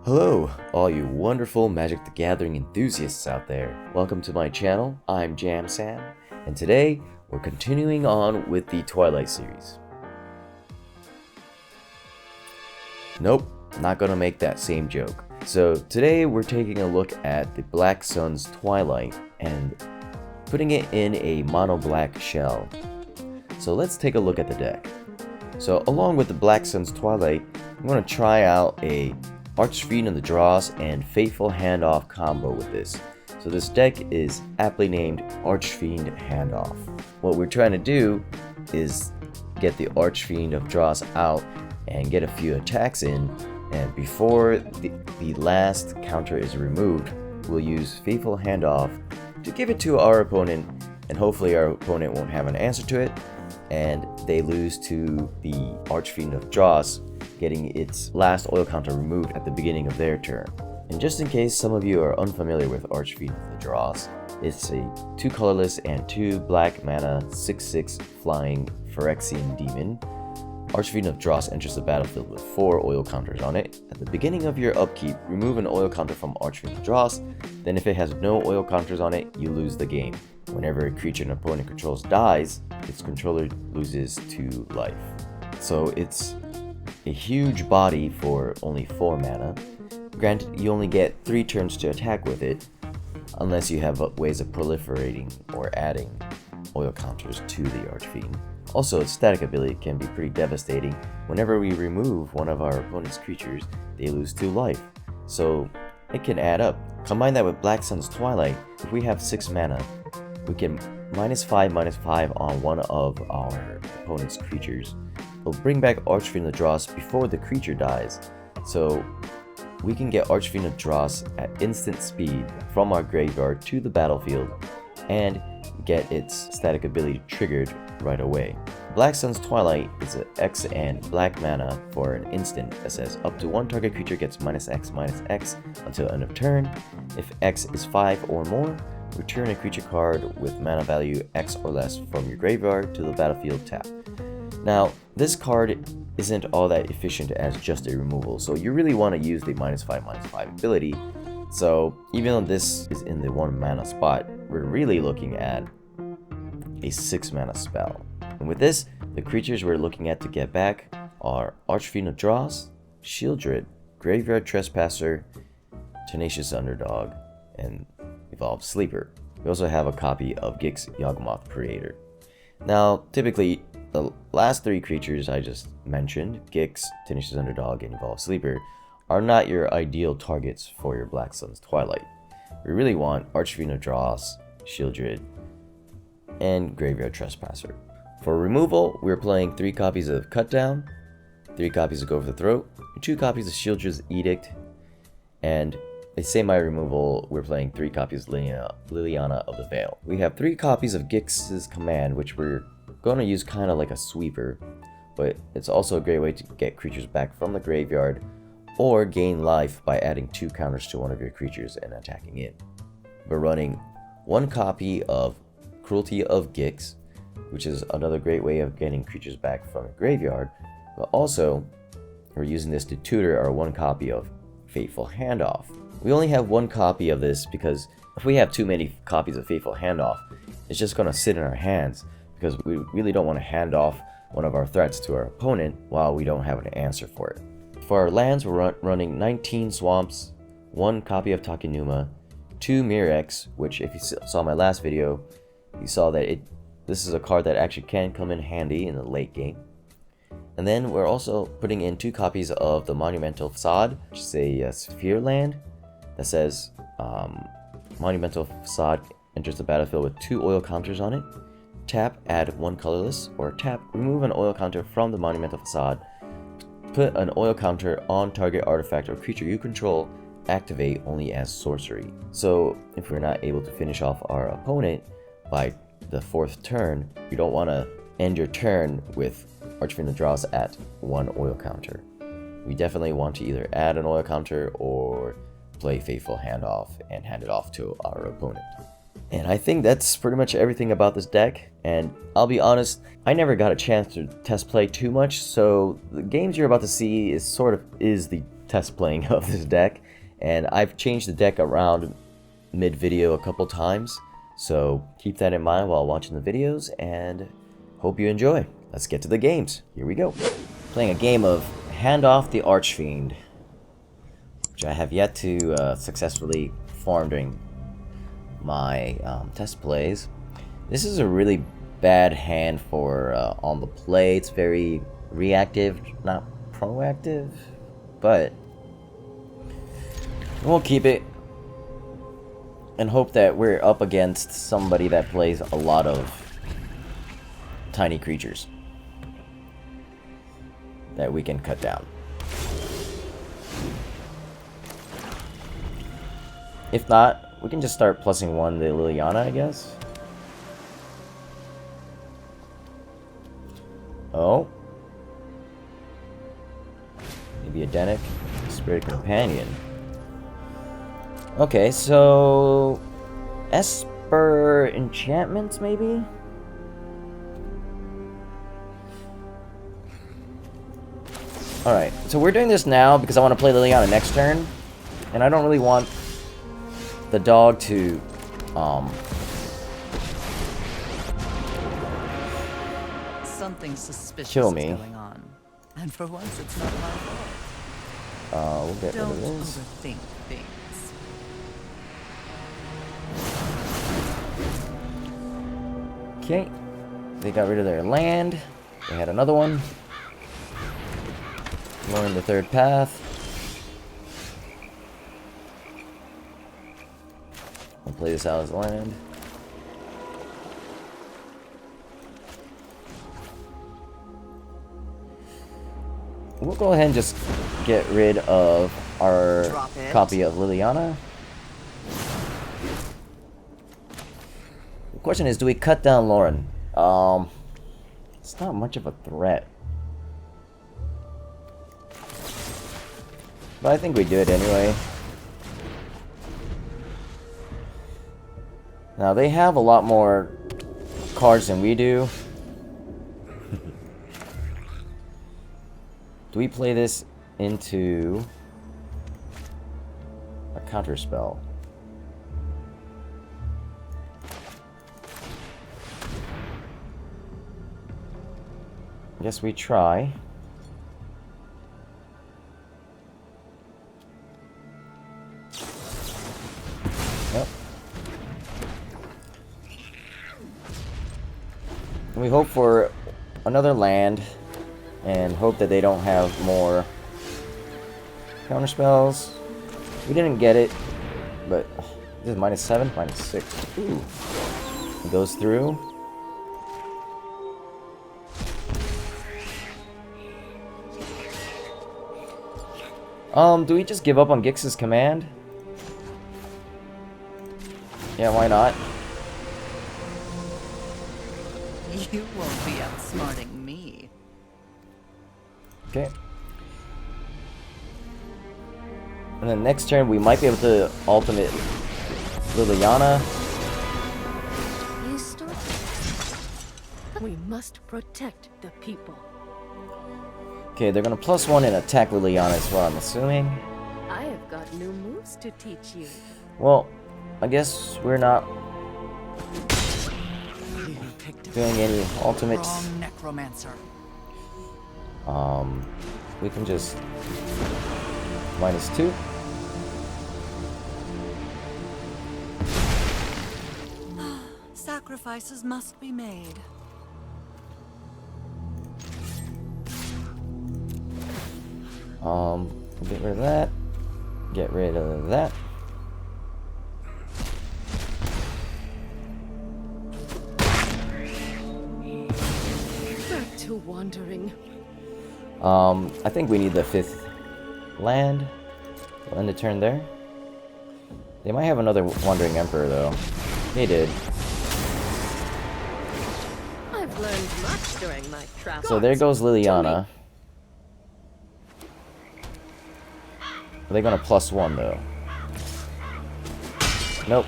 Hello, all you wonderful Magic the Gathering enthusiasts out there. Welcome to my channel. I'm Jam Sam, and today we're continuing on with the Twilight series. Nope, not gonna make that same joke. So today we're taking a look at the Black Sun's Twilight and putting it in a mono black shell. So let's take a look at the deck. So along with the Black Sun's Twilight, I'm gonna try out a Archfiend of the Dross and Fateful Handoff combo with this. So this deck is aptly named Archfiend Handoff. What we're trying to do is get the Archfiend of Dross out and get a few attacks in, and before the last counter is removed, we'll use Fateful Handoff to give it to our opponent, and hopefully our opponent won't have an answer to it, and they lose to the Archfiend of Dross, getting its last oil counter removed at the beginning of their turn. And just in case some of you are unfamiliar with Archfiend of the Dross, it's a 2 colorless and 2 black mana 6/6 flying Phyrexian demon. Archfiend of Dross enters the battlefield with 4 oil counters on it. At the beginning of your upkeep, remove an oil counter from Archfiend of Dross, then if it has no oil counters on it, you lose the game. Whenever a creature an opponent controls dies, its controller loses 2 life. So it's a huge body for only 4 mana. Granted, you only get 3 turns to attack with it, unless you have ways of proliferating or adding oil counters to the Archfiend. Also, its static ability can be pretty devastating. Whenever we remove one of our opponent's creatures, they lose 2 life, so it can add up. Combine that with Black Sun's Twilight. If we have 6 mana, we can -5/-5 on one of our opponent's creatures. We'll bring back Archfiend of Dross before the creature dies, so we can get Archfiend of Dross at instant speed from our graveyard to the battlefield and get its static ability triggered right away. Black Sun's Twilight is an X and black mana for an instant that says up to 1 target creature gets -X/-X until end of turn. If X is 5 or more, return a creature card with mana value X or less from your graveyard to the battlefield tapped. Now, this card isn't all that efficient as just a removal, so you really want to use the -5/-5 ability. So even though this is in the 1 mana spot, we're really looking at a 6 mana spell. And with this, the creatures we're looking at to get back are Archfiend of Dross, Sheoldred, Graveyard Trespasser, Tenacious Underdog, and Evolved Sleeper. We also have a copy of Gix, Yawgmoth Praetor. Now, typically, the last 3 creatures I just mentioned, Gix, Tenacious Underdog, and Evolved Sleeper, are not your ideal targets for your Black Sun's Twilight. We really want Archfiend of Dross, Sheoldred, and Graveyard Trespasser. For removal, we're playing 3 copies of Cut Down, 3 copies of Go for the Throat, 2 copies of Sheoldred's Edict, and a semi-removal, we're playing 3 copies of Liliana of the Veil. We have 3 copies of Gix's Command, which we're going to use kind of like a sweeper, but it's also a great way to get creatures back from the graveyard or gain life by adding 2 counters to one of your creatures and attacking it. We're running 1 copy of Cruelty of Gix, which is another great way of getting creatures back from a graveyard, but also we're using this to tutor our 1 copy of Fateful Handoff. We only have 1 copy of this because if we have too many copies of Fateful Handoff, it's just going to sit in our hands because we really don't want to hand off one of our threats to our opponent while we don't have an answer for it. For our lands, we're running 19 Swamps, 1 copy of Takenuma, 2 Mirrex, which if you saw my last video, you saw that this is a card that actually can come in handy in the late game. And then we're also putting in 2 copies of the Monumental Facade, which is a sphere land that says Monumental Facade enters the battlefield with 2 oil counters on it. Tap, add 1 colorless, or tap, remove an oil counter from the Monumental Facade. Put an oil counter on target artifact or creature you control, activate only as sorcery. So if we're not able to finish off our opponent by the 4th turn, you don't want to end your turn with Archfiend of Dross at 1 oil counter. We definitely want to either add an oil counter or play Fateful Handoff and hand it off to our opponent. And I think that's pretty much everything about this deck, and I'll be honest, I never got a chance to test play too much, so the games you're about to see is the test playing of this deck, and I've changed the deck around mid-video a couple times, so keep that in mind while watching the videos, and hope you enjoy. Let's get to the games. Here we go. Playing a game of Handoff the Archfiend, which I have yet to successfully farm during my test plays. This is a really bad hand for on the play. It's very reactive, not proactive, but we'll keep it and hope that we're up against somebody that plays a lot of tiny creatures that we can cut down. If not, we can just start plussing one the Liliana, I guess. Oh. Maybe a Edict, Spirit Companion. Okay, so Esper enchantments, maybe? Alright, so we're doing this now because I want to play Liliana next turn, and I don't really want the dog to something suspicious kill me. is going on. And for once it's not my fault. We'll get rid of Don't this. overthink things. Okay, they got rid of their land. They had another one. Learn the third path. I'll play this out as land. We'll go ahead and just get rid of our copy of Liliana. The question is, do we cut down Lauren? It's not much of a threat. But I think we do it anyway. Now, they have a lot more cards than we do. Do we play this into a counter spell? I guess we try. Yep. And we hope for another land. And hope that they don't have more counter spells. We didn't get it, but this is -7, -6. Ooh. It goes through. Do we just give up on Gix's command? Yeah, why not? You won't be outsmarting me. Okay. And then next turn we might be able to ultimate Liliana. You start. We must protect the people. Okay, they're gonna +1 and attack Liliana is what I'm assuming. I have got new moves to teach you. Well, I guess we're not doing any ultimates. Wrong necromancer. We can just -2. Sacrifices must be made. Get rid of that. Get rid of that. Back to wandering. I think we need the 5th land. We'll end the turn there. They might have another Wandering Emperor, though. They did. I've learned much during my travels. So there goes Liliana. Are they gonna +1, though? Nope.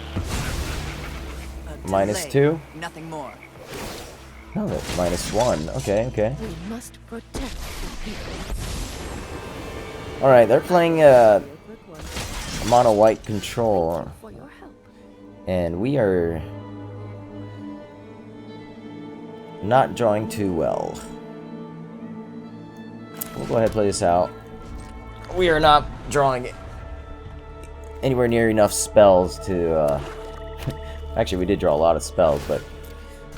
-2? Nothing more. No, that's -1. Okay, okay. We must protect the people. Alright, they're playing mono white control. For your help. And we are not drawing too well. We'll go ahead and play this out. We are not drawing anywhere near enough spells to... Actually, we did draw a lot of spells, but I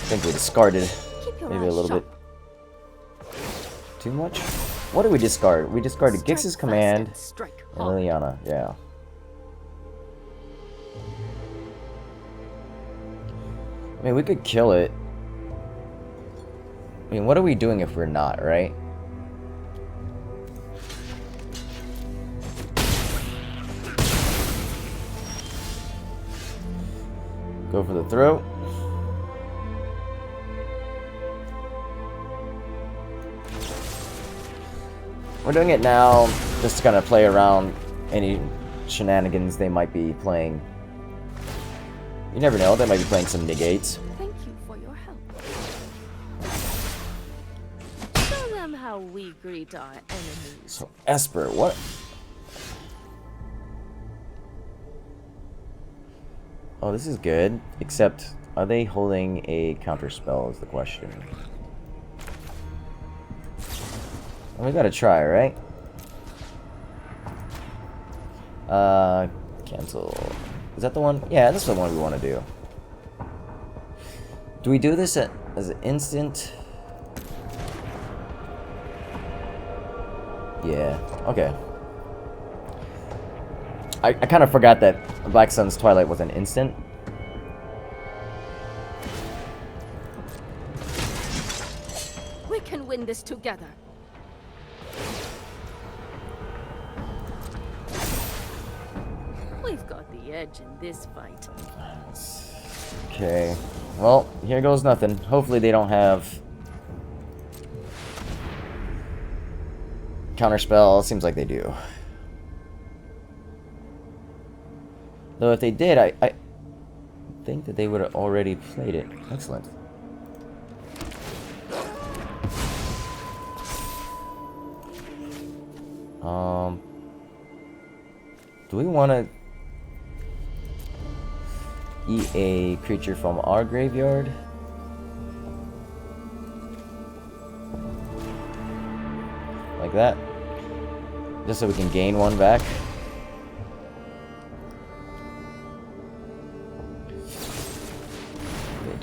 think we discarded maybe a little bit too much. What did we discard? We discarded Gix's command and Liliana, yeah. I mean, we could kill it. I mean, what are we doing if we're not, right? Go for the throat. We're doing it now just to kind of play around any shenanigans they might be playing. You never know, they might be playing some negates. Thank you for your help. Show them how we greet our enemies. So, Esper, what? Oh, this is good. Except, are they holding a counter spell is the question. Well, we gotta try, right? Cancel. Is that the one? Yeah, that's the one we want to do. Do we do this as an instant? Yeah, okay. I kind of forgot that Black Sun's Twilight was an instant. We can win this together. We've got the edge in this fight. Okay. Well, here goes nothing. Hopefully they don't have counterspell. It seems like they do. Though if they did, I think that they would have already played it. Excellent. Do we want to eat a creature from our graveyard? Like that? Just so we can gain one back?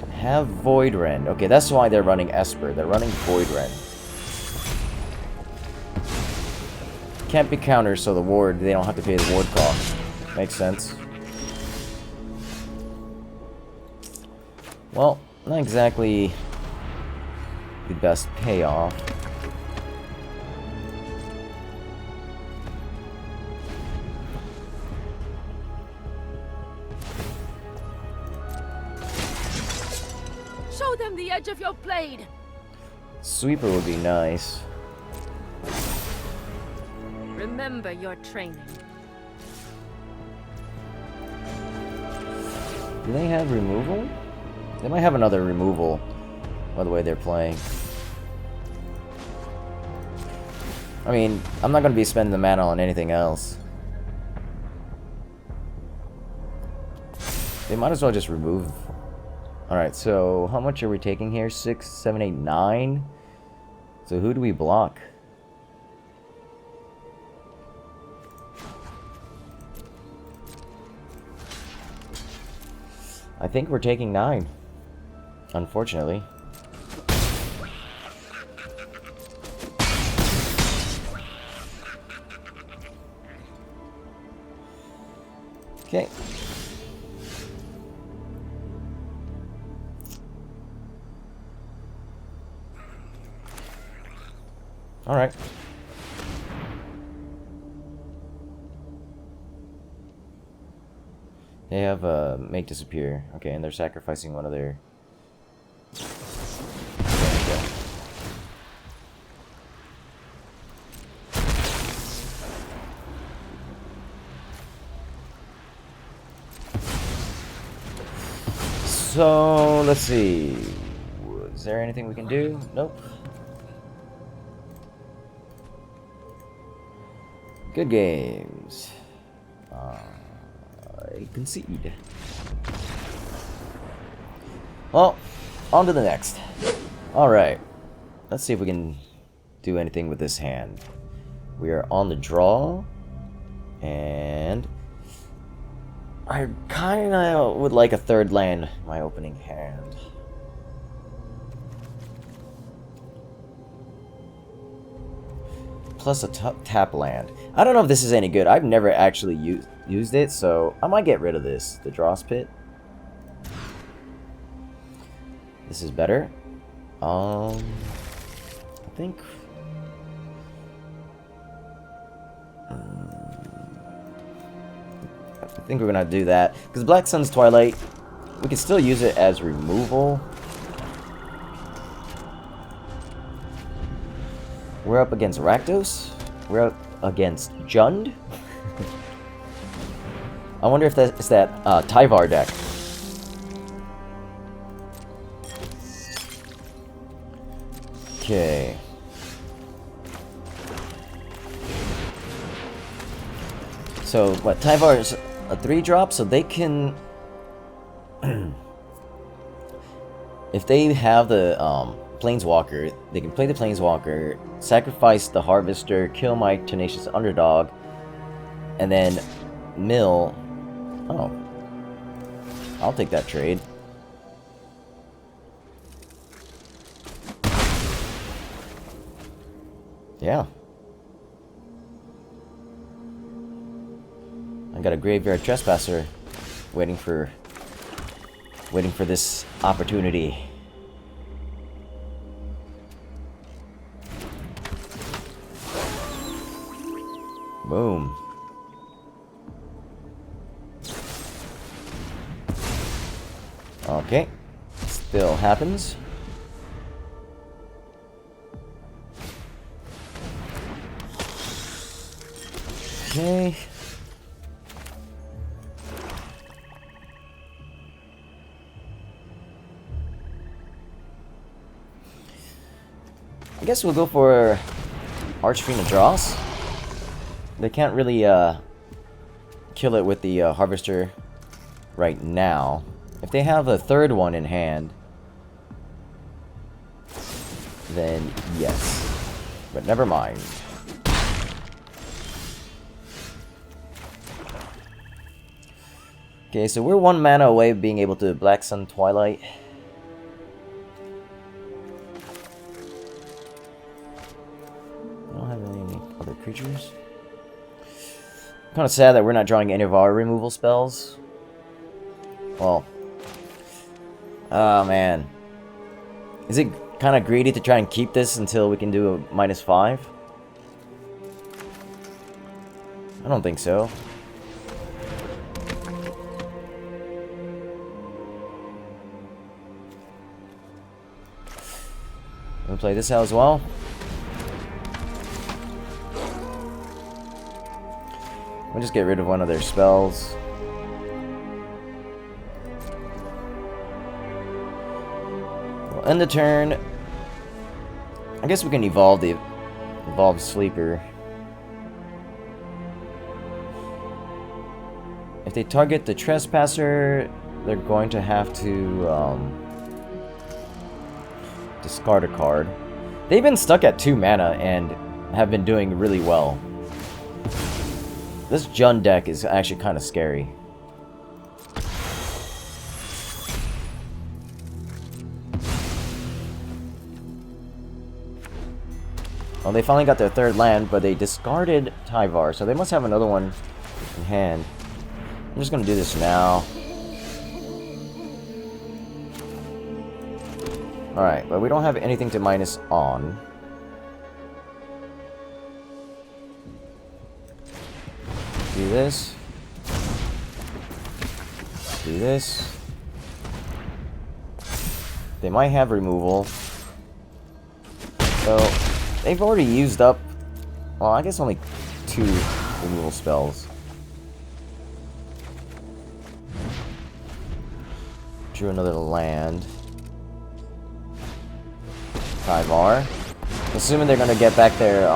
They have Void Rend. Okay, that's why they're running Esper. They're running Void Rend. Can't be countered, so the ward, they don't have to pay the ward cost. Makes sense. Well, not exactly the best payoff. Show them the edge of your blade. Sweeper would be nice. Remember your training. Do they have removal? They might have another removal by the way they're playing. I mean, I'm not going to be spending the mana on anything else. They might as well just remove. Alright, so how much are we taking here? 6, 7, 8, 9? So who do we block? I think we're taking 9. Unfortunately. Okay. All right. They have make disappear. Okay, and they're sacrificing one of their. There we go. So let's see. Is there anything we can do? Nope. Good games. I concede. Well, on to the next. Alright. Let's see if we can do anything with this hand. We are on the draw. And I kinda would like a third land in my opening hand. Plus a tap land. I don't know if this is any good. I've never actually used it, so I might get rid of this. The Dross Pit. This is better. I think... I think we're gonna do that. Because Black Sun's Twilight, we can still use it as removal. We're up against Rakdos. We're up against Jund. I wonder if that's that Tyvar deck. Okay. So, what, Tyvar is a 3-drop, so they can... if they have the Planeswalker, they can play the Planeswalker, sacrifice the Harvester, kill my Tenacious Underdog, and then mill... Oh. I'll take that trade. Yeah. I got a Graveyard Trespasser waiting for this opportunity. Boom. Okay. Still happens. Okay. I guess we'll go for Archfiend and Dross. They can't really kill it with the Harvester right now. If they have a third one in hand, then yes. But never mind. Okay, so we're 1 mana away of being able to Black Sun Twilight. I don't have any other creatures. Kind of sad that we're not drawing any of our removal spells. Well, oh man, is it kind of greedy to try and keep this until we can do a -5? I don't think so. We'll play this out as well. We'll just get rid of one of their spells. We'll end the turn. I guess we can evolve the Sleeper. If they target the Trespasser, they're going to have to discard a card. They've been stuck at 2 mana and have been doing really well. This Jund deck is actually kind of scary. Well, they finally got their 3rd land, but they discarded Tyvar, so they must have another one in hand. I'm just gonna do this now. Alright, but we don't have anything to minus on. Do this. Do this. They might have removal. So, they've already used up... Well, I guess only 2 removal spells. Drew another land. Tyvar. Assuming they're gonna get back their,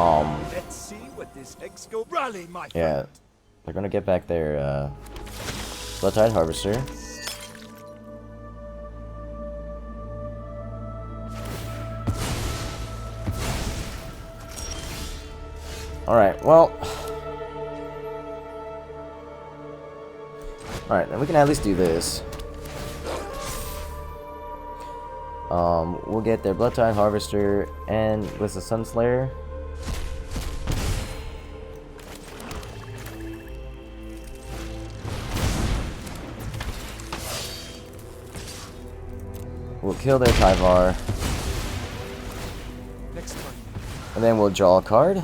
Let's see what this Gix go rally, my friend. Yeah, they're gonna get back their Bloodtide Harvester. Alright, well... Alright, then we can at least do this. We'll get their Bloodtide Harvester and with the Sunslayer. We'll kill their Tyvar. Next turn. And then we'll draw a card.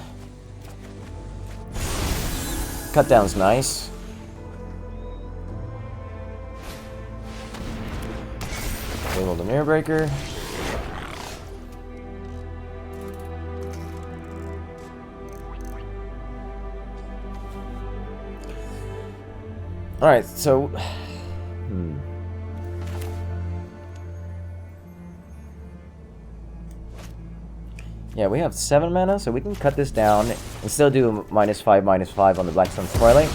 Cut down's nice. Enable the Mirror Breaker. Alright, so... Yeah, we have 7 mana, so we can cut this down and still do -5/-5 on the Black Sun's Twilight.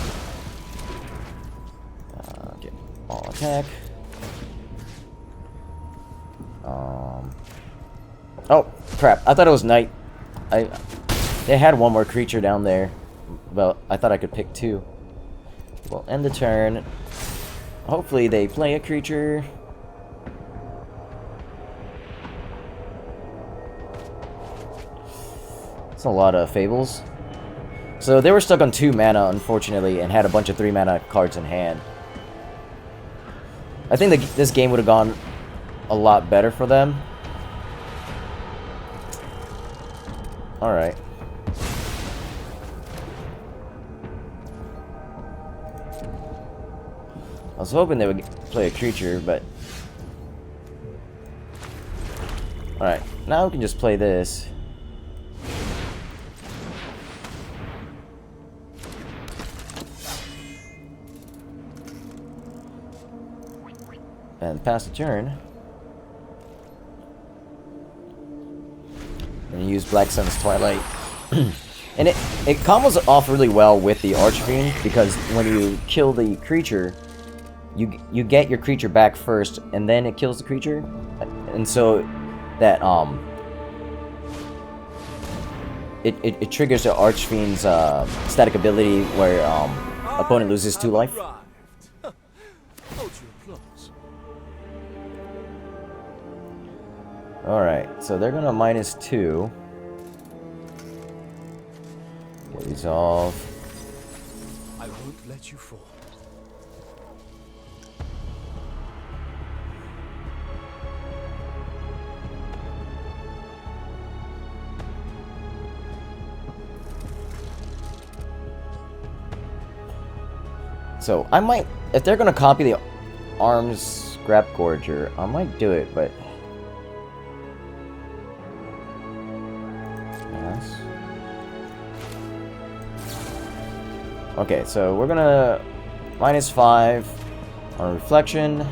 Get all attack. Oh, crap. I thought it was night. They had one more creature down there. Well, I thought I could pick 2. We'll end the turn. Hopefully they play a creature. It's a lot of Fables. So they were stuck on 2 mana, unfortunately, and had a bunch of 3 mana cards in hand. I think this game would have gone a lot better for them. Alright. I was hoping they would play a creature, but... Alright, now we can just play this. And pass the turn. And use Black Sun's Twilight. And it combos off really well with the Archfiend, because when you kill the creature, you get your creature back first, and then it kills the creature. And so that it triggers the Archfiend's static ability where opponent loses 2 life. Alright, so they're gonna -2. Resolve. I won't let you fall. So I might, if they're gonna copy the Arms Scrap Gorger, I might do it, but yes. Okay, so we're gonna -5 on Reflection.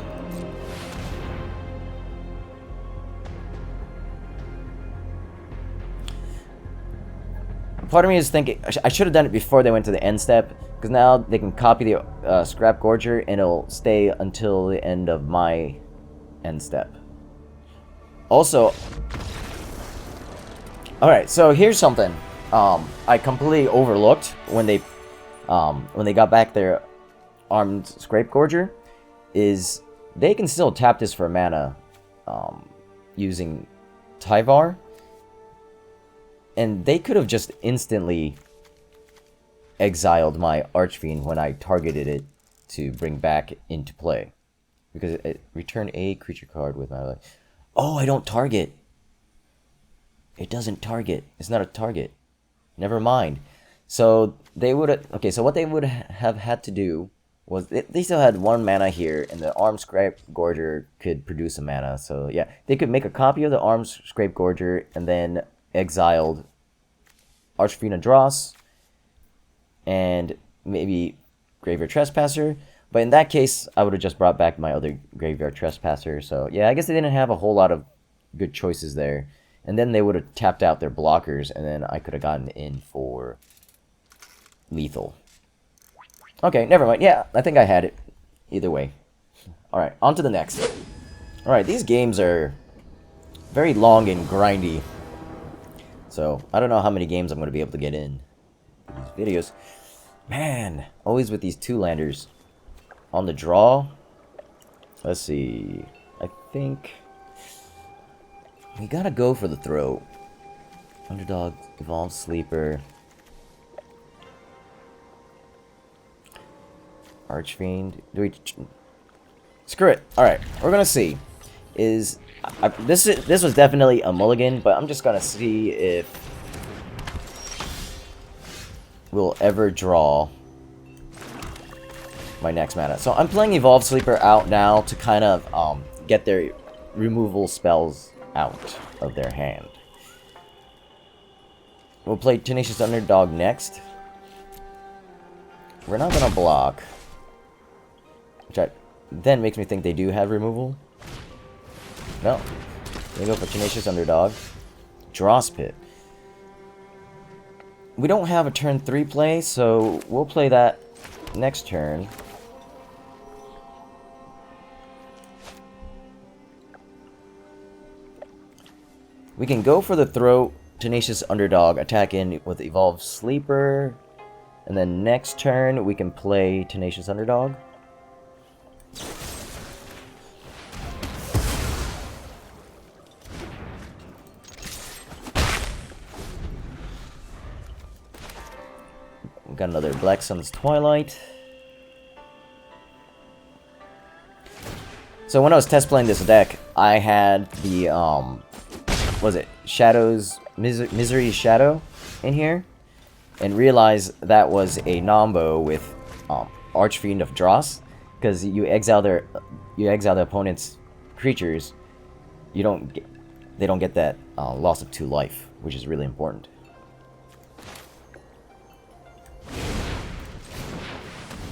Part of me is thinking I should have done it before they went to the end step, because now they can copy the Scrap Gorger and it'll stay until the end of my end step. Also, alright, so here's something I completely overlooked when they got back their Armed Scrape Gorger, is they can still tap this for mana using Tyvar. And they could have just instantly exiled my Archfiend when I targeted it to bring back into play. Because it returned a creature card with my life. Oh, I don't target. It doesn't target. It's not a target. Never mind. So they would have... Okay, so what they would have had to do was... They still had 1 mana here, and the Arm Scrape Gorger could produce a mana. So yeah, they could make a copy of the Arm Scrape Gorger and then exiled Archfiend and Dross, and maybe Graveyard Trespasser. But in that case, I would have just brought back my other Graveyard Trespasser. So yeah, I guess they didn't have a whole lot of good choices there. And then they would have tapped out their blockers, and then I could have gotten in for lethal. Okay, never mind. Yeah, I think I had it. Either way. Alright, on to the next. Alright, these games are very long and grindy. So, I don't know how many games I'm going to be able to get in these videos. Man, always with these two-landers. On the draw, let's see. I think we gotta go for the throat. Underdog, Evolved Sleeper. Archfiend. Do we... Screw it. Alright, we're gonna see. This was definitely a mulligan, but I'm just gonna see if we'll ever draw my next mana. So I'm playing Evolved Sleeper out now to kind of get their removal spells out of their hand. We'll play Tenacious Underdog next. We're not gonna block, which then makes me think they do have removal. No. They go for Tenacious Underdog. Dross Pit. We don't have a turn 3 play, so we'll play that next turn. We can go for the throat, Tenacious Underdog, attack in with Evolved Sleeper, and then next turn we can play Tenacious Underdog. Got another Black Sun's Twilight. So when I was test playing this deck, I had the was it Shadow's Misery Shadow in here, and realized that was a nombo with Archfiend of Dross, because you exile the opponent's creatures, they don't get that loss of 2 life, which is really important.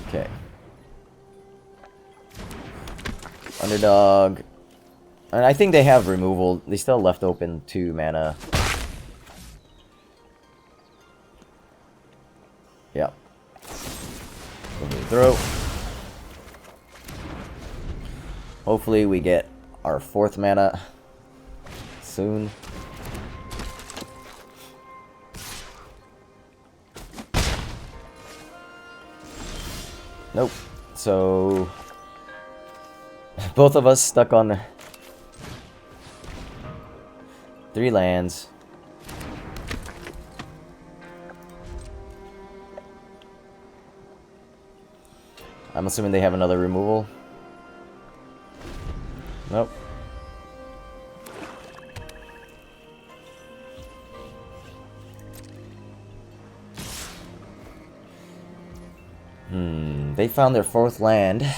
Okay. Underdog. And I think they have removal. They still left open 2 mana. Yep. Go to the throat. Hopefully we get our 4th mana soon. Nope. So both of us stuck on 3 lands. I'm assuming they have another removal. Nope. They found their 4th land. I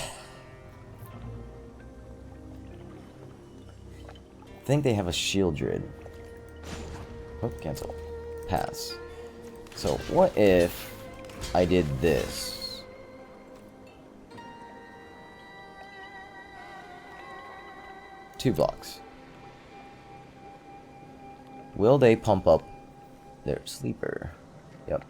think they have a Sheoldred. Oh, cancel. Pass. So, what if I did this? Two blocks. Will they pump up their sleeper? Yep.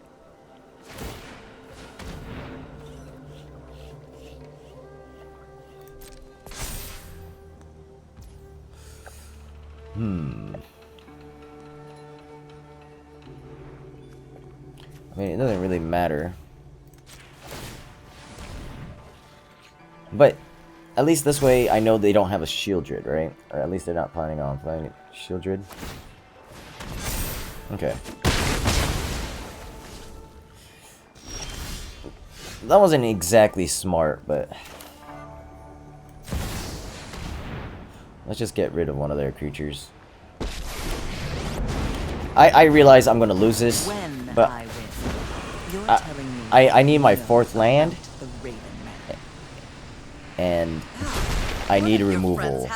I mean, it doesn't really matter. But at least this way I know they don't have a Sheoldred, right? Or at least they're not planning on playing Sheoldred. Okay. That wasn't exactly smart, but let's just get rid of one of their creatures. I realize I'm gonna lose this, but I need my 4th land, and I need a removal,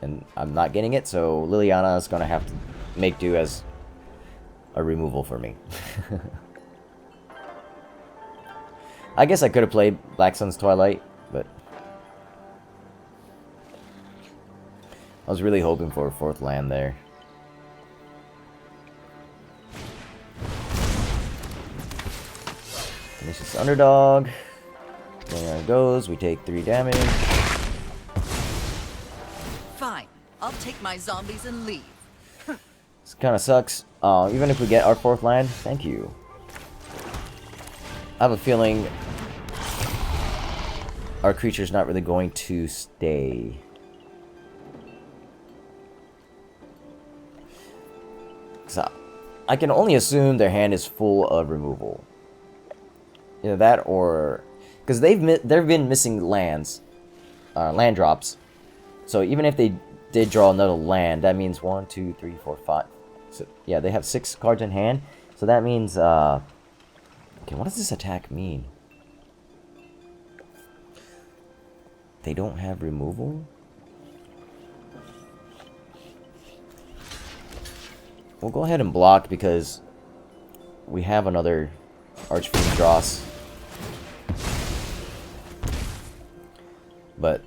and I'm not getting it, so Liliana is gonna have to make do as a removal for me. I guess I could have played Black Sun's Twilight, but I was really hoping for a 4th land there. Tenacious Underdog. There it goes. We take 3 damage. Fine. I'll take my zombies and leave. This kind of sucks. Even if we get our 4th land, thank you. I have a feeling our creature's not really going to stay. So I can only assume their hand is full of removal. Either that or... Because they've been missing lands. Land drops. So even if they did draw another land, that means 1, 2, 3, 4, 5. So, yeah, they have 6 cards in hand. So that means... okay, what does this attack mean? They don't have removal? We'll go ahead and block because we have another Archfiend Dross. But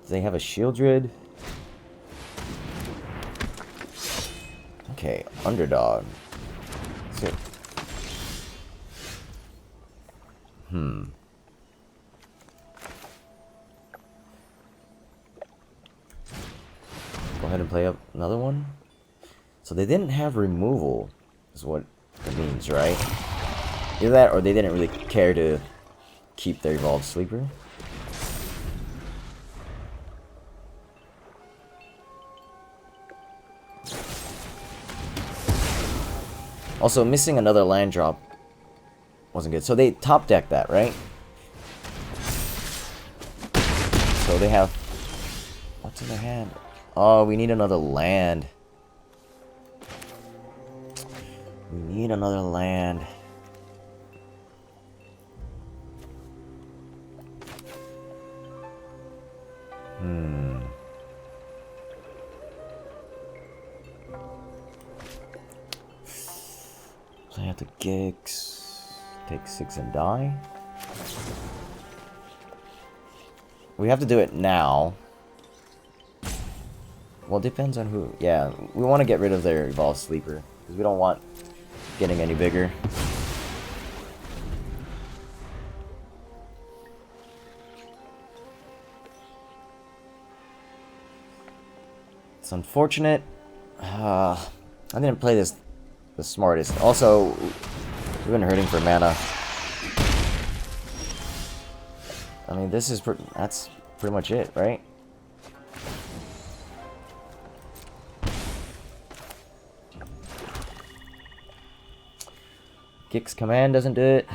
they have a Sheoldred. Okay, Underdog. So, go ahead and play up another one. So they didn't have removal, is what it means, right? Either that, or they didn't really care to keep their Evolved Sleeper. Also, missing another land drop wasn't good. So they top decked that, right? So they have... What's in their hand? Oh, we need another land. We need another land. Play out the Gix. Take 6 and die. We have to do it now. Well, it depends on who. Yeah, we want to get rid of their Evolved Sleeper. Because we don't want getting any bigger. It's unfortunate. I didn't play this the smartest. Also, we've been hurting for mana. I mean, this is that's pretty much it, right? Gix command doesn't do it.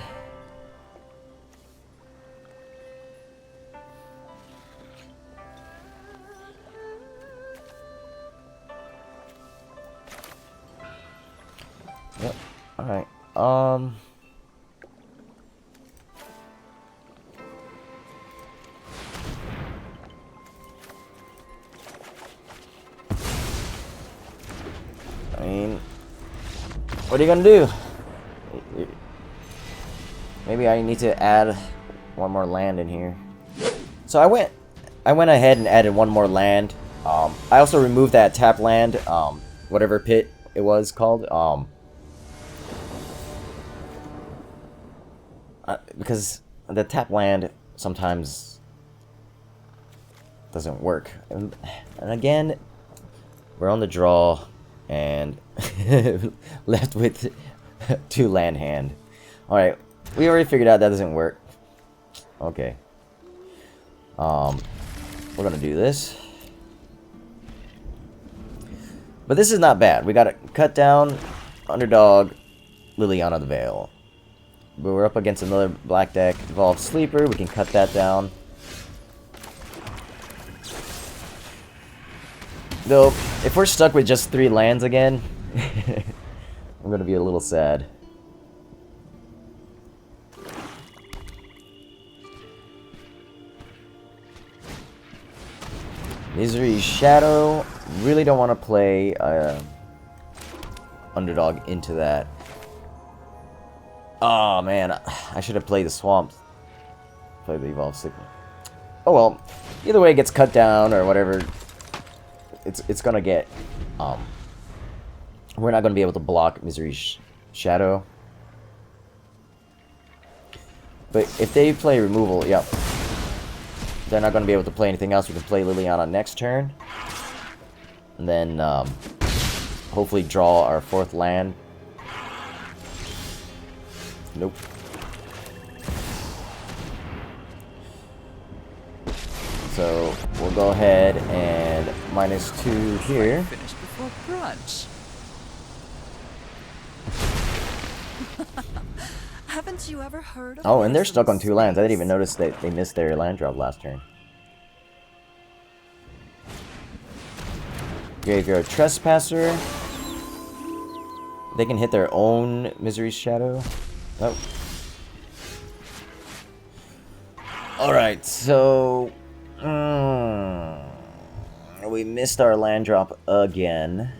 Yep. Alright. I mean, what are you gonna do? Maybe I need to add one more land in here. So I went ahead and added one more land. I also removed that tap land, whatever pit it was called. Because the tap land sometimes doesn't work. And again, we're on the draw and left with 2 land hand. Alright, we already figured out that doesn't work. Okay. We're gonna do this. But this is not bad. We gotta cut down Underdog, Liliana the Veil. But we're up against another black deck, Evolved Sleeper. We can cut that down. Though, if we're stuck with just 3 lands again, I'm gonna be a little sad. Misery Shadow. Really don't want to play Underdog into that. Oh man, I should have played the Swamp. Play the Evolved Sleeper. Oh well, either way it gets cut down or whatever. It's gonna get We're not going to be able to block Misery's Shadow. But if they play removal, yep. They're not going to be able to play anything else. We can play Liliana next turn. And then hopefully draw our 4th land. Nope. So we'll go ahead and -2 here. Finished before brunch. Haven't you ever heard of Oh, and they're Ice stuck on and 2 lands. I didn't Space? even notice that they missed their land drop last turn. Graveyard Trespasser. They can hit their own Misery's Shadow. Oh. Alright, so... we missed our land drop again.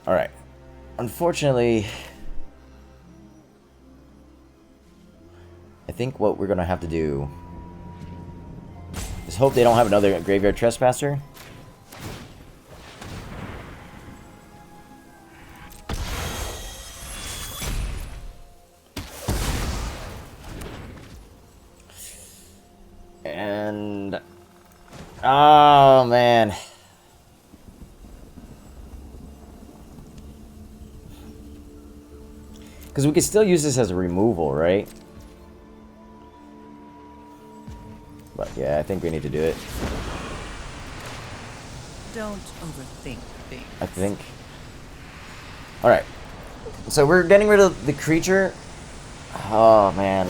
Alright. Unfortunately, I think what we're going to have to do is hope they don't have another Graveyard Trespasser. And... oh, man. Because we could still use this as a removal, right? But yeah, I think we need to do it. Don't overthink things. I think. Alright. So we're getting rid of the creature. Oh, man.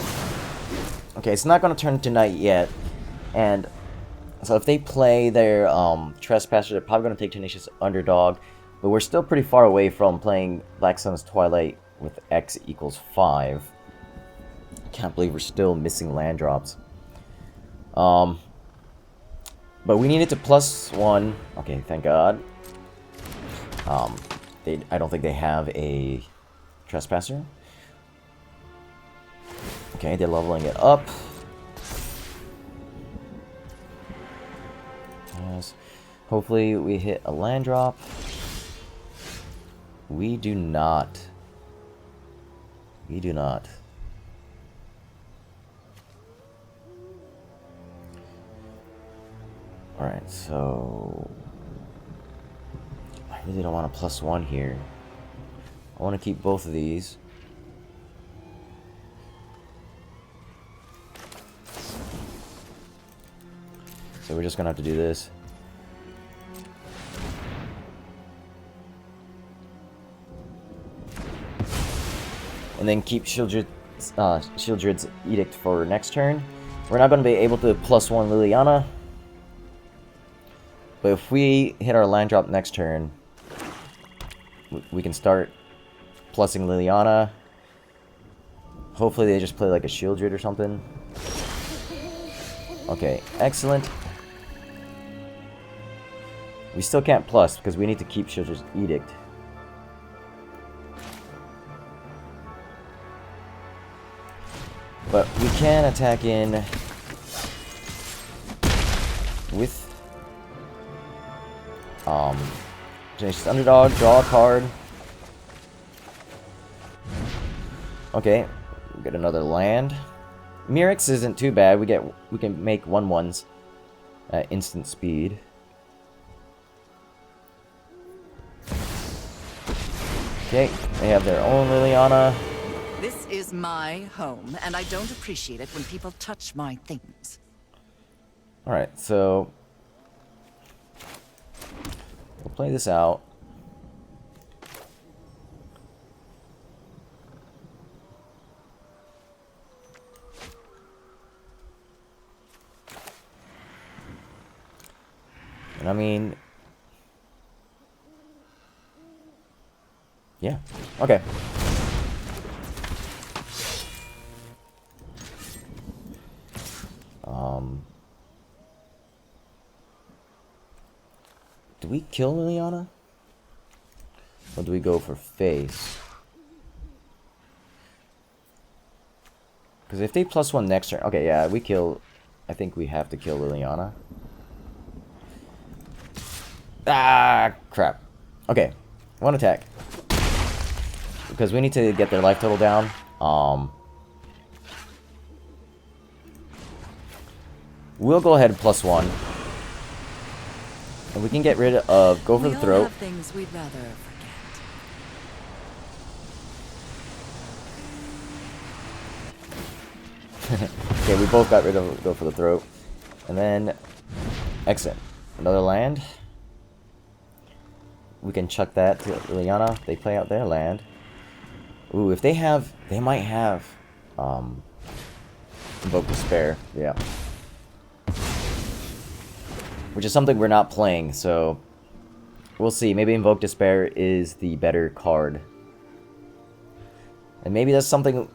Okay, it's not going to turn to night yet. And so if they play their Trespasser, they're probably going to take Tenacious Underdog. But we're still pretty far away from playing Black Sun's Twilight with X equals 5. Can't believe we're still missing land drops. But we needed to +1. Okay, thank God. I don't think they have a Trespasser. Okay, they're leveling it up. Yes. Hopefully we hit a land drop. We do not. We do not. Alright, so... I really don't want a +1 here. I want to keep both of these. So we're just going to have to do this. And then keep Sheoldred's Edict for next turn. We're not going to be able to +1 Liliana. But if we hit our land drop next turn, we can start plussing Liliana. Hopefully they just play like a Sheoldred or something. Okay, excellent. We still can't plus because we need to keep Sheoldred's Edict. But we can attack in with Tenacious Underdog, draw a card. Okay, we get another land. Mirrex isn't too bad. We can make 1/1s at instant speed. Okay, they have their own Liliana. This is my home, and I don't appreciate it when people touch my things. Alright, so we'll play this out. And I mean... yeah, okay. Do we kill Liliana? Or do we go for face? Because if they +1 next turn... Okay, yeah, we kill... I think we have to kill Liliana. Ah, crap. Okay, one attack. Because we need to get their life total down. We'll go ahead and +1. And we can get rid of... Go for the throat. We all have things we'd rather forget. Okay, we both got rid of go for the throat. And then exit. Another land. We can chuck that to Liliana. They play out their land. Ooh, if they have... They might have... Invoke Despair. Yeah. Which is something we're not playing, so... We'll see. Maybe Invoke Despair is the better card. And maybe that's something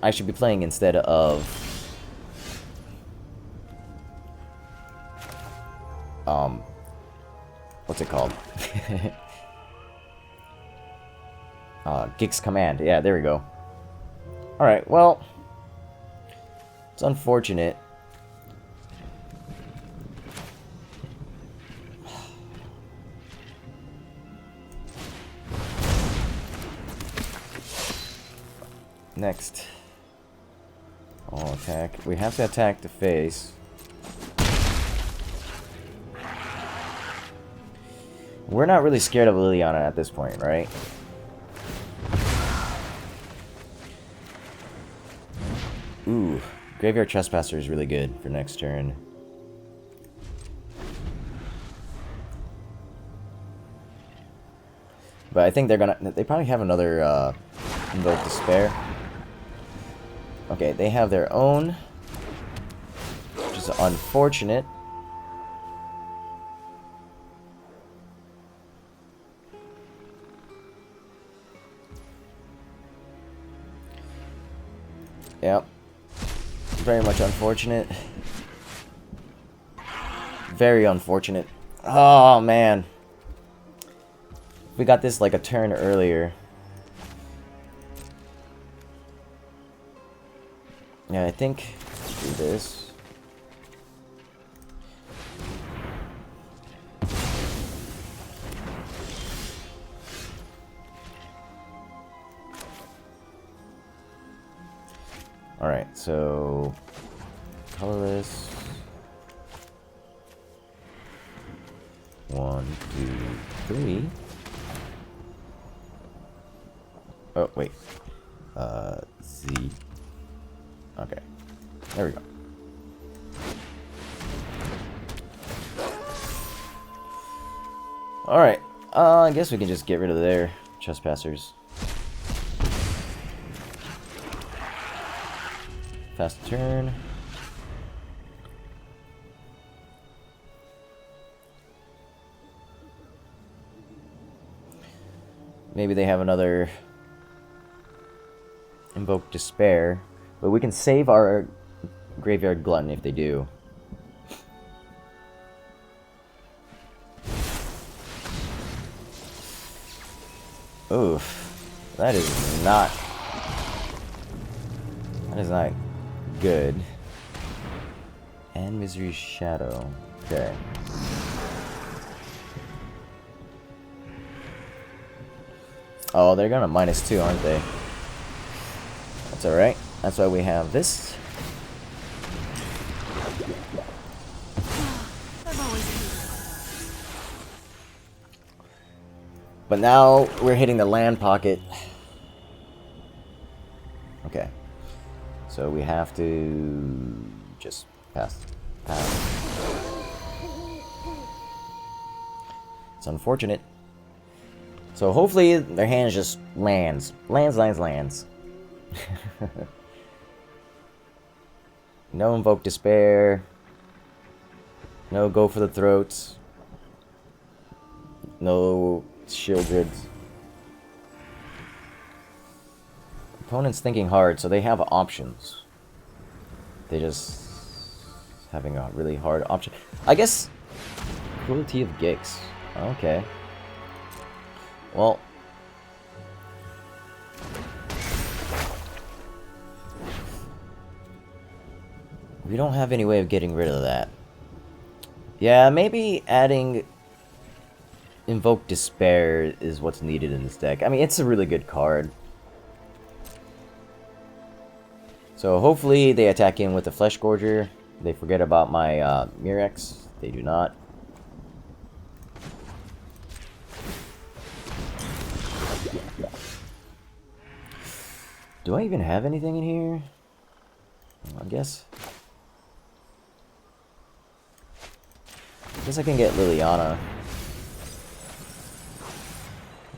I should be playing instead of... What's it called? Gix Command. Yeah, there we go. Alright, well... It's unfortunate. Next. Oh, attack. We have to attack the face. We're not really scared of Liliana at this point, right? Ooh. Graveyard Trespasser is really good for next turn. But I think they're gonna... They probably have another, Invoke Despair. Okay, they have their own. Which is unfortunate. Yep. Very much unfortunate. Very unfortunate. Oh, man. We got this like a turn earlier. Yeah, I think do this. Alright, so colorless. 1, 2, 3. Oh, wait. Z. Okay. There we go. Alright. I guess we can just get rid of their Trespassers. Fast turn. Maybe they have another Invoke Despair. But we can save our Graveyard Glutton if they do. Oof. That is not good. And Misery's Shadow. Okay. Oh, they're gonna -2, aren't they? That's alright. That's why we have this. But now we're hitting the land pocket. Okay. So we have to just pass. It's unfortunate. So hopefully their hand just lands. Lands. No Invoke Despair. No Go for the Throats. No Sheoldred. Opponent's thinking hard, so they have options. They just having a really hard option. I guess Cruelty of Gix. Okay. Well, We don't have any way of getting rid of that. Yeah, maybe adding Invoke Despair is what's needed in this deck. I mean, it's a really good card. So hopefully they attack in with the Flesh Gorger. They forget about my Mirrex. They do not. Do I even have anything in here? I guess I can get Liliana.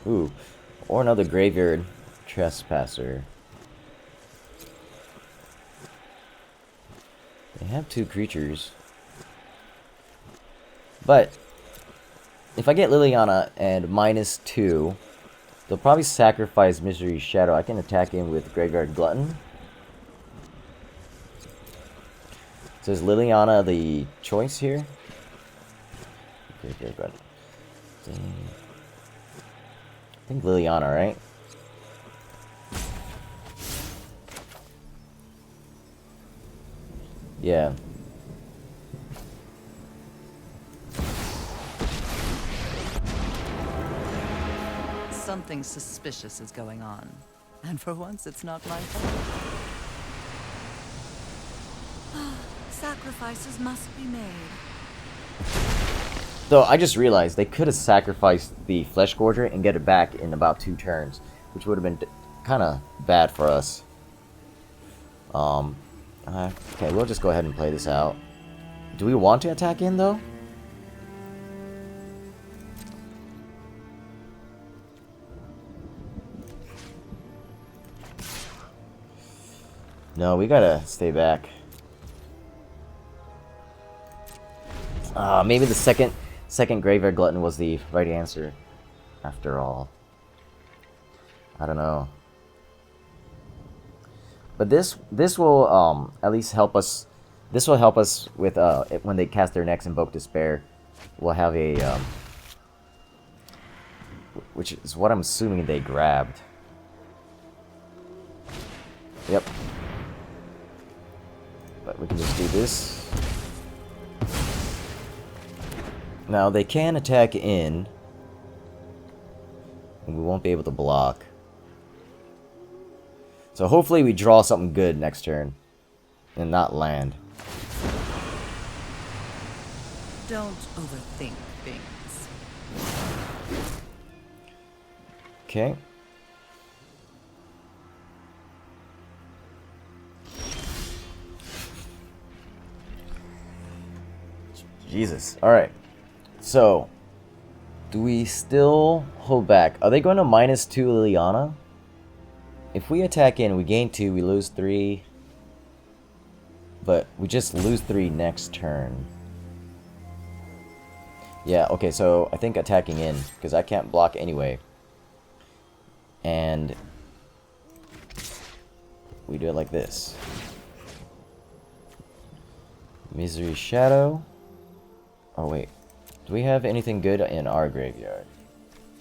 Ooh. Or another Graveyard Trespasser. They have 2 creatures. But if I get Liliana and -2, they'll probably sacrifice Misery Shadow. I can attack him with Graveyard Glutton. So is Liliana the choice here? Graveyard Glutton. I think Liliana, right? Yeah. Something suspicious is going on. And for once, it's not my fault. Sacrifices must be made. Though I just realized they could have sacrificed the Flesh Gorger and get it back in about 2 turns, which would have been kind of bad for us. Okay, we'll just go ahead and play this out. Do we want to attack in, though? No, we gotta stay back. Maybe the second Graveyard Glutton was the right answer, after all. I don't know. But this will at least help us. This will help us with when they cast their next Invoke Despair. We'll have a which is what I'm assuming they grabbed. Yep. But we can just do this. Now they can attack in, and we won't be able to block. So hopefully we draw something good next turn, and not land. Don't overthink things. Okay. Jesus. Alright. So, do we still hold back? Are they going to -2 Liliana? If we attack in, we gain 2, we lose 3. But we just lose 3 next turn. Yeah, okay, so I think attacking in, because I can't block anyway. And we do it like this. Misery Shadow. Oh, wait. Do we have anything good in our graveyard?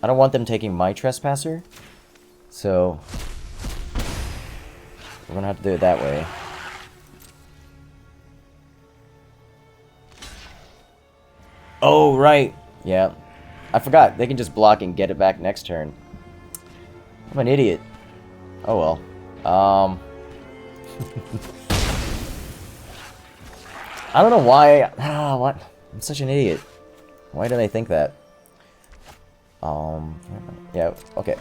I don't want them taking my Trespasser. So we're gonna have to do it that way. Oh, right. Yeah. I forgot. They can just block and get it back next turn. I'm an idiot. Oh, well. I don't know why. What? I'm such an idiot. Why did I think that? Yeah, okay.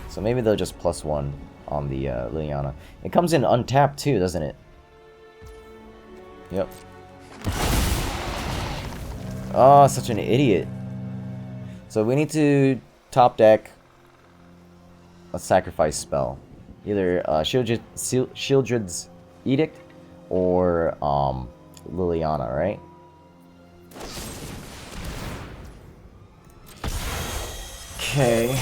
So maybe they'll just +1 on the Liliana. It comes in untapped too, doesn't it? Yep. Oh, such an idiot. So we need to top deck a sacrifice spell. Either Sheoldred's Edict or Liliana, right? Okay.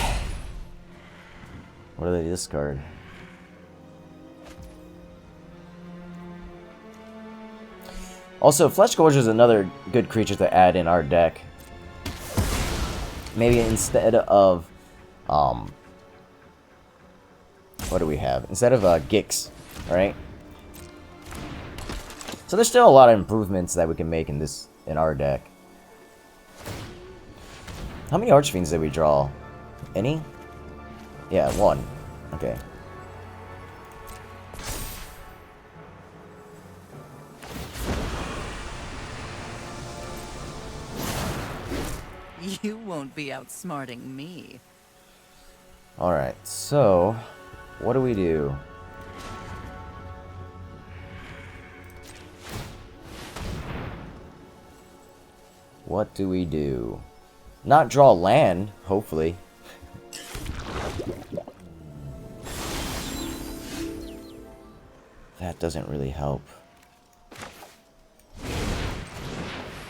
What do they discard? Also, Flesh Gorger is another good creature to add in our deck. Maybe instead of what do we have? Instead of Gix, right? So there's still a lot of improvements that we can make in our deck. How many Archfiends did we draw? Any? Yeah, one. Okay. You won't be outsmarting me. Alright, so what do we do? What do we do? Not draw land, hopefully. That doesn't really help.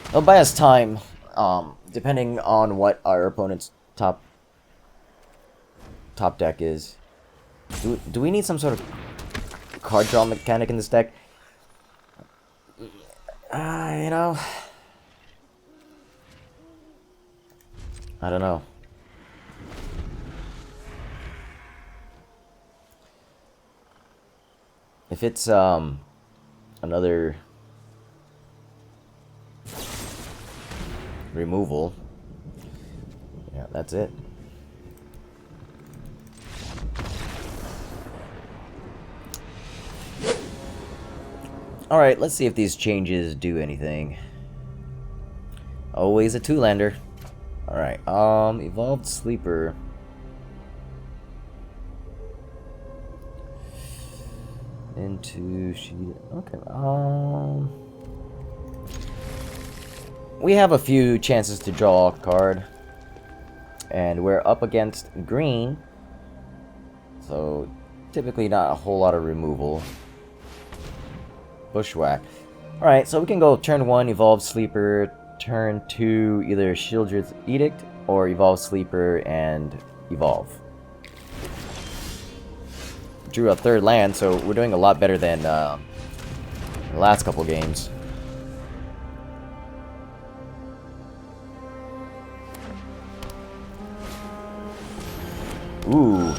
It'll buy us time, depending on what our opponent's top deck is. Do we need some sort of card draw mechanic in this deck? You know, I don't know. If it's another removal, yeah, that's it. Alright, let's see if these changes do anything. Always a 2-lander. Alright, Evolved Sleeper. Into sheet. Okay, we have a few chances to draw a card. And we're up against green. So, typically not a whole lot of removal. Bushwhack. Alright, so we can go turn 1, Evolve Sleeper, turn 2, either Sheoldred's Edict, or Evolve Sleeper and Evolve. Drew a 3rd land, so we're doing a lot better than the last couple games. Ooh.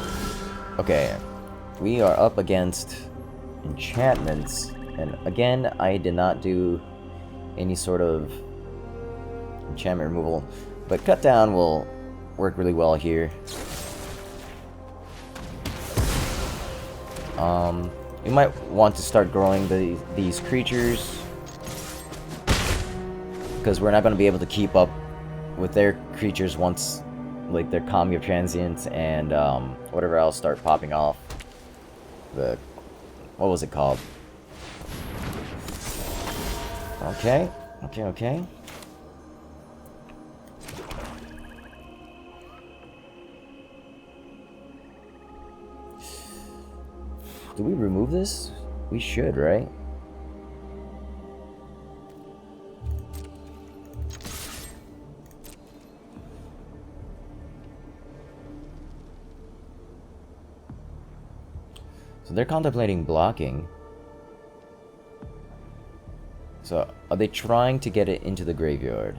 Okay. We are up against enchantments. And again, I did not do any sort of enchantment removal. But cut down will work really well here. You might want to start growing these creatures, because we're not going to be able to keep up with their creatures once, like, their Kami of Transience and whatever else start popping off. What was it called? Okay. Do we remove this? We should, right? So they're contemplating blocking. So, are they trying to get it into the graveyard?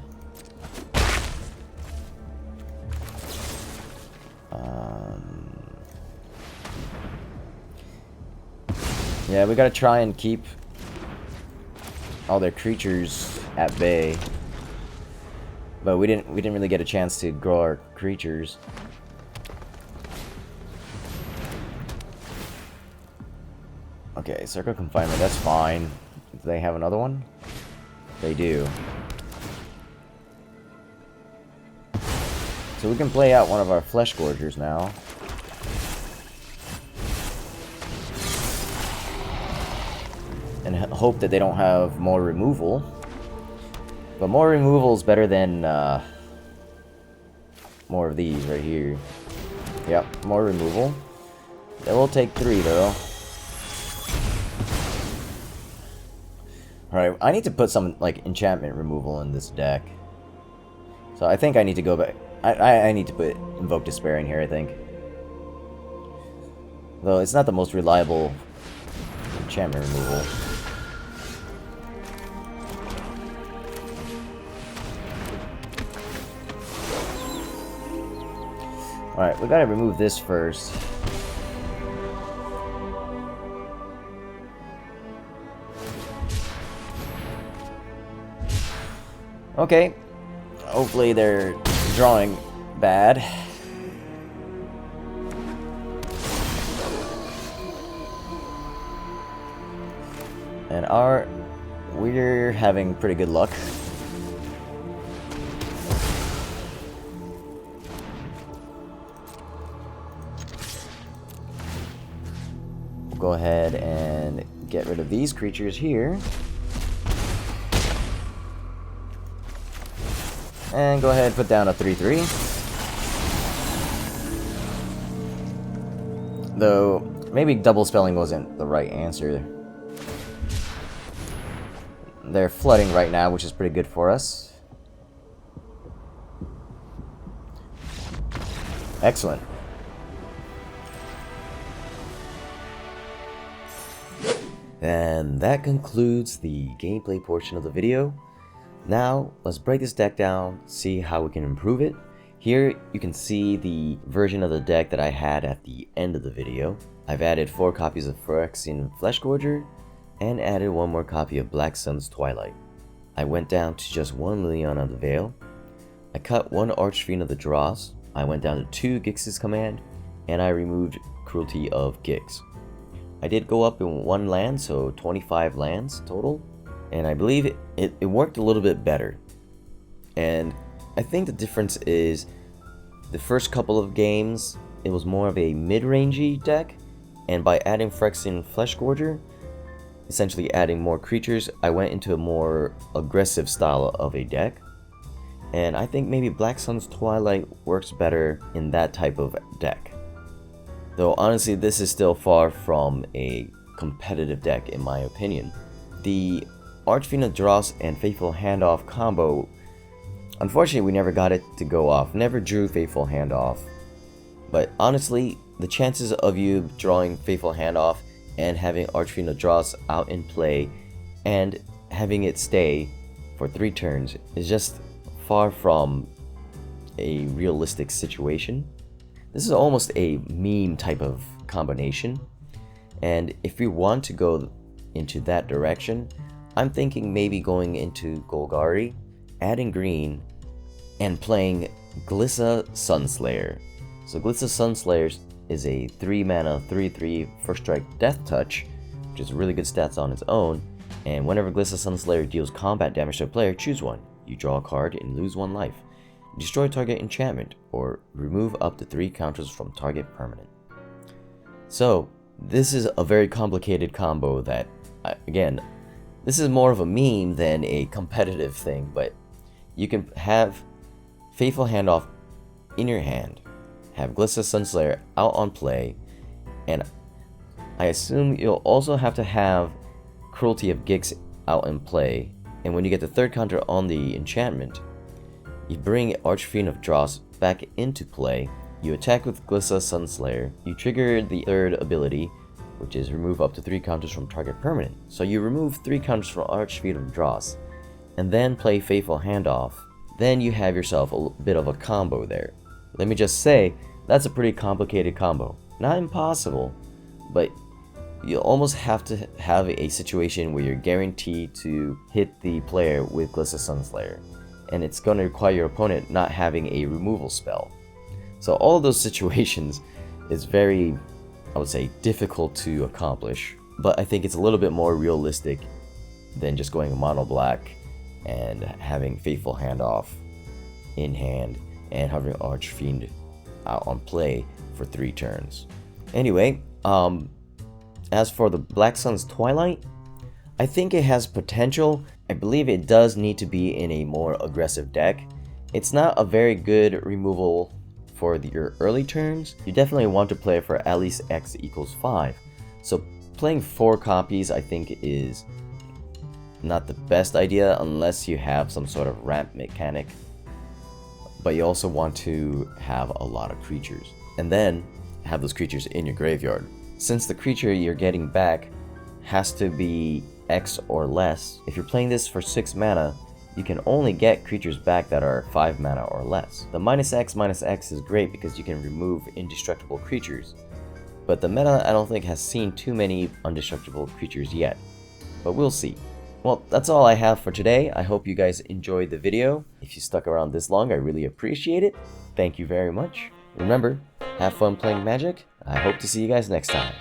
Yeah, we gotta try and keep all their creatures at bay. But we didn't really get a chance to grow our creatures. Okay, Circle Confinement, that's fine. Do they have another one? They do. So we can play out one of our Flesh Gorgers now. And hope that they don't have more removal. But more removal is better than more of these right here. Yep, more removal. They will take 3 though. Alright, I need to put some, like, enchantment removal in this deck. So I think I need to go back. I need to put Invoke Despair in here, I think. Though it's not the most reliable enchantment removal. Alright, we gotta remove this first. Okay, hopefully they're drawing bad. And we're having pretty good luck. We'll go ahead and get rid of these creatures here. And go ahead and put down a 3/3. Though, maybe double spelling wasn't the right answer. They're flooding right now, which is pretty good for us. Excellent. And that concludes the gameplay portion of the video. Now, let's break this deck down, see how we can improve it. Here, you can see the version of the deck that I had at the end of the video. I've added 4 copies of Phyrexian Fleshgorger, and added 1 more copy of Black Sun's Twilight. I went down to just 1 Liliana of the Veil. I cut 1 Archfiend of the Dross. I went down to 2 Gix's Command, and I removed Cruelty of Gix. I did go up in 1 land, so 25 lands total. And I believe it worked a little bit better. And I think the difference is the first couple of games, it was more of a mid-rangey deck. And by adding Phyrexian Fleshgorger, essentially adding more creatures, I went into a more aggressive style of a deck. And I think maybe Black Sun's Twilight works better in that type of deck. Though honestly, this is still far from a competitive deck in my opinion. The Archfiend of Dross and Fateful Handoff combo, unfortunately we never got it to go off, never drew Fateful Handoff. But honestly, the chances of you drawing Fateful Handoff and having Archfiend of Dross out in play and having it stay for 3 turns is just far from a realistic situation. This is almost a meme type of combination, and if you want to go into that direction, I'm thinking maybe going into Golgari, adding green, and playing Glissa Sunslayer. So Glissa Sunslayer is a 3-mana 3/3 first strike death touch, which is really good stats on its own, and whenever Glissa Sunslayer deals combat damage to a player, choose one. You draw a card and lose 1 life. Destroy target enchantment, or remove up to 3 counters from target permanent. So, this is a very complicated combo that, again, this is more of a meme than a competitive thing, but you can have Fateful Handoff in your hand, have Glissa Sunslayer out on play, and I assume you'll also have to have Cruelty of Gix out in play, and when you get the 3rd counter on the enchantment, you bring Archfiend of Dross back into play, you attack with Glissa Sunslayer, you trigger the 3rd ability, which is remove up to 3 counters from target permanent. So you remove 3 counters from Archfiend of Dross, and then play Fateful Handoff. Then you have yourself a bit of a combo there. Let me just say, that's a pretty complicated combo. Not impossible, but you almost have to have a situation where you're guaranteed to hit the player with Glissa Sunslayer, and it's going to require your opponent not having a removal spell. So all of those situations is very, I would say, difficult to accomplish, but I think it's a little bit more realistic than just going mono black and having Fateful Handoff in hand and having Archfiend out on play for 3 turns. Anyway, as for the Black Sun's Twilight, I think it has potential. I believe it does need to be in a more aggressive deck. It's not a very good removal for your early turns. You definitely want to play for at least X equals 5. So playing 4 copies I think is not the best idea unless you have some sort of ramp mechanic. But you also want to have a lot of creatures, and then have those creatures in your graveyard. Since the creature you're getting back has to be X or less, if you're playing this for 6 mana, you can only get creatures back that are 5 mana or less. The -X is great because you can remove indestructible creatures, but the meta I don't think has seen too many indestructible creatures yet, but we'll see. Well, that's all I have for today. I hope you guys enjoyed the video. If you stuck around this long, I really appreciate it. Thank you very much. Remember, have fun playing Magic. I hope to see you guys next time.